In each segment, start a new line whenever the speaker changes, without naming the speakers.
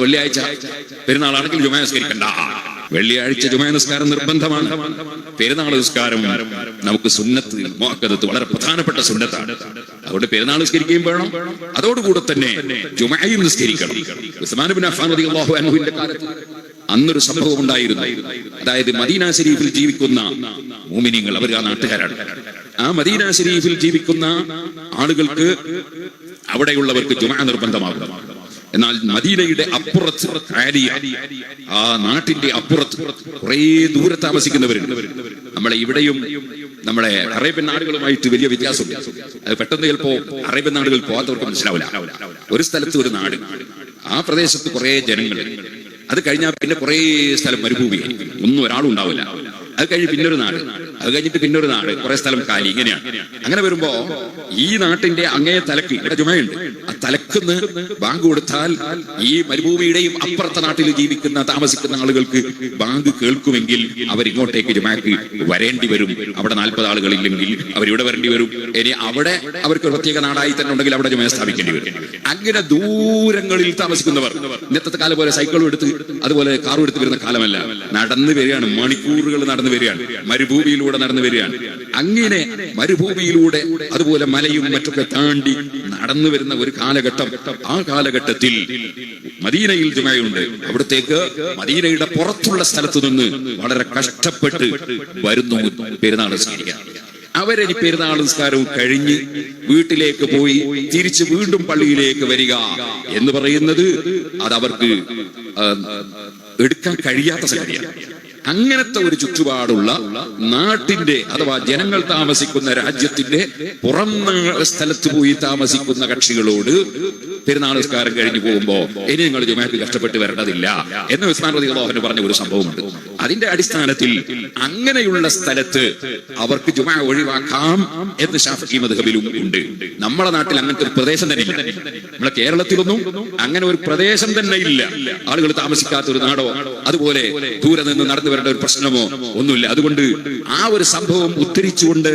വെള്ളിയാഴ്ച പെരുന്നാളാണെങ്കിൽ ജുമാ നിസ്കരിക്കണ്ട. വെള്ളിയാഴ്ച ജുമാ നിസ്കാരം നിർബന്ധമാണ്. പെരുന്നാൾ നിസ്കാരം നമുക്ക് സുന്നത്ത് മുഅക്കദത്ത് വളരെ പ്രധാനപ്പെട്ട സുന്നത്താണ്. അതുകൊണ്ട് പെരുന്നാൾ നിസ്കരിക്കുകയും വേണം, അതോടുകൂടെ തന്നെ ജുമഅയും നിസ്കരിക്കണം. ഉസ്മാൻ ഇബ്നു അഫ്ഫാൻ റളിയല്ലാഹു അൻഹുവിന്റെ കാലത്ത് അന്നൊരു സംഭവം ഉണ്ടായിരുന്നു. അതായത് മദീന ശരീഫിൽ ജീവിക്കുന്ന മുഅ്മിനീങ്ങൾ, അവർ ആ നാട്ടുകാരാണ്. ആ മദീന ശരീഫിൽ ജീവിക്കുന്ന ആളുകൾക്ക്, അവിടെയുള്ളവർക്ക് ജുമഅ നിർബന്ധമാകും. എന്നാൽ മദീനയുടെ അപ്പുറത്ത്, ആ നാട്ടിന്റെ അപ്പുറത്ത് കുറെ ദൂരെ താമസിക്കുന്നവരുണ്ട്. നമ്മളെ ഇവിടെയും നമ്മളെ അറേബ്യൻ നാടുകളുമായിട്ട് വലിയ വ്യത്യാസമുണ്ട്. അത് പെട്ടെന്ന് ചിലപ്പോ അറേബ്യൻ നാടുകൾ പോകാത്തവർക്ക് മനസ്സിലാവില്ല. ഒരു സ്ഥലത്ത് ഒരു നാട്, ആ പ്രദേശത്ത് കുറെ ജനങ്ങൾ, അത് കഴിഞ്ഞാൽ പിന്നെ കുറെ സ്ഥലം മരുഭൂമിയായിരിക്കും, ഒന്നും ഒരാളും ഉണ്ടാവില്ല. അത് കഴിഞ്ഞ് പിന്നൊരു നാട്, അത് കഴിഞ്ഞിട്ട് പിന്നൊരു നാട്, കുറെ സ്ഥലം കാലി, ഇങ്ങനെയാണ്. അങ്ങനെ വരുമ്പോ ഈ നാട്ടിന്റെ അങ്ങേ തലക്ക് ഇവിടെ ജുമയുണ്ട്. ആ തലക്കുന്ന് ബാങ്ക് കൊടുത്താൽ ഈ മരുഭൂമിയുടെയും അപ്പുറത്തെ നാട്ടിൽ ജീവിക്കുന്ന താമസിക്കുന്ന ആളുകൾക്ക് ബാങ്ക് കേൾക്കുമെങ്കിൽ അവരിങ്ങോട്ടേക്ക് ജുമയ്ക്ക് വരേണ്ടി വരും. അവിടെ 40 ആളുകളില്ലെങ്കിൽ അവരിവിടെ വരേണ്ടി വരും. ഇനി അവിടെ അവർക്ക് പ്രത്യേക നാടായി തന്നെ ഉണ്ടെങ്കിൽ അവിടെ ജുമ സ്ഥാപിക്കേണ്ടി വരും. അങ്ങനെ ദൂരങ്ങളിൽ താമസിക്കുന്നവർ, ഇന്നത്തെ കാലം പോലെ സൈക്കിളും എടുത്ത് അതുപോലെ കാറും എടുത്ത് വരുന്ന കാലമല്ല, നടന്നു വരികയാണ്. മണിക്കൂറുകൾ നടന്നു വരികയാണ്, മരുഭൂമിയിലൂടെ നടന്നു വരികയാണ്. അങ്ങനെ മരുഭൂമിയിലൂടെ അതുപോലെ മലയും മറ്റൊക്കെ താണ്ടി നടന്നു വരുന്ന ഒരു കാലഘട്ടം. ആ കാലഘട്ടത്തിൽ മദീനയിൽ ജുമയുണ്ട്. അവിടത്തേക്ക് മദീനയുടെ പുറത്തുള്ള സ്ഥലത്ത് നിന്ന് വളരെ കഷ്ടപ്പെട്ട് വരുന്നു പെരുന്നാൾ നിസ്കരിക്കാൻ. അവരിനി പെരുന്നാൾ നിസ്കാരവും കഴിഞ്ഞ് വീട്ടിലേക്ക് പോയി തിരിച്ച് വീണ്ടും പള്ളിയിലേക്ക് വരിക എന്ന് പറയുന്നത് അതവർക്ക് എടുക്കാൻ കഴിയാത്ത സംഗതിയാണ്. അങ്ങനത്തെ ഒരു ചുറ്റുപാടുള്ള നാട്ടിന്റെ അഥവാ ജനങ്ങൾ താമസിക്കുന്ന രാജ്യത്തിന്റെ പുറം സ്ഥലത്ത് പോയി താമസിക്കുന്ന കക്ഷികളോട് പെരുന്നാൾ നിസ്കാരം കഴിഞ്ഞു പോകുമ്പോ ഇനി നിങ്ങൾ ജുമഅക്ക് കഷ്ടപ്പെട്ട് വരേണ്ടതില്ല എന്ന് ഉസ്മാൻ റളിയല്ലാഹു അൻഹു പറഞ്ഞ ഒരു സംഭവമുണ്ട്. അതിന്റെ അടിസ്ഥാനത്തിൽ അങ്ങനെയുള്ള സ്ഥലത്ത് അവർക്ക് ജുമഅ ഒഴിവാക്കാം എന്ന് ശാഫിഈ മദ്ഹബിലും ഉണ്ട്. നമ്മുടെ നാട്ടിൽ അങ്ങനത്തെ ഒരു പ്രദേശം തന്നെ ഇല്ല. നമ്മളെ കേരളത്തിലൊന്നും അങ്ങനെ ഒരു പ്രദേശം തന്നെ ഇല്ല. ആളുകൾ താമസിക്കാത്ത ഒരു നാടോ അതുപോലെ ദൂരെ നിന്ന് നടന്നു വരേണ്ട ഒരു പ്രശ്നമോ ഒന്നുമില്ല. അതുകൊണ്ട് ആ ഒരു സംഭവം ഉദ്ധരിച്ചുകൊണ്ട്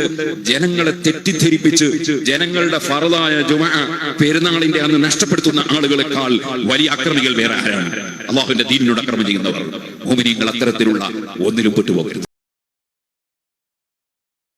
ജനങ്ങളെ തെറ്റിദ്ധരിപ്പിച്ച് ജനങ്ങളുടെ ഫർളായ ജുമഅ പെരുന്നാളിന്റെ അന്ന് നഷ്ടപ്പെടുത്തുന്ന ആളുകളെക്കാൾ വലിയ അക്രമികൾ വേറെ ആരാണ്? അല്ലാഹുവിന്റെ ദീനിനോട് അക്രമം ചെയ്യുന്നവർ. മുഅ്മിനീങ്ങൾ അത്തരത്തിലുള്ള ഒന്നിലും പെട്ടുപോകരുത്.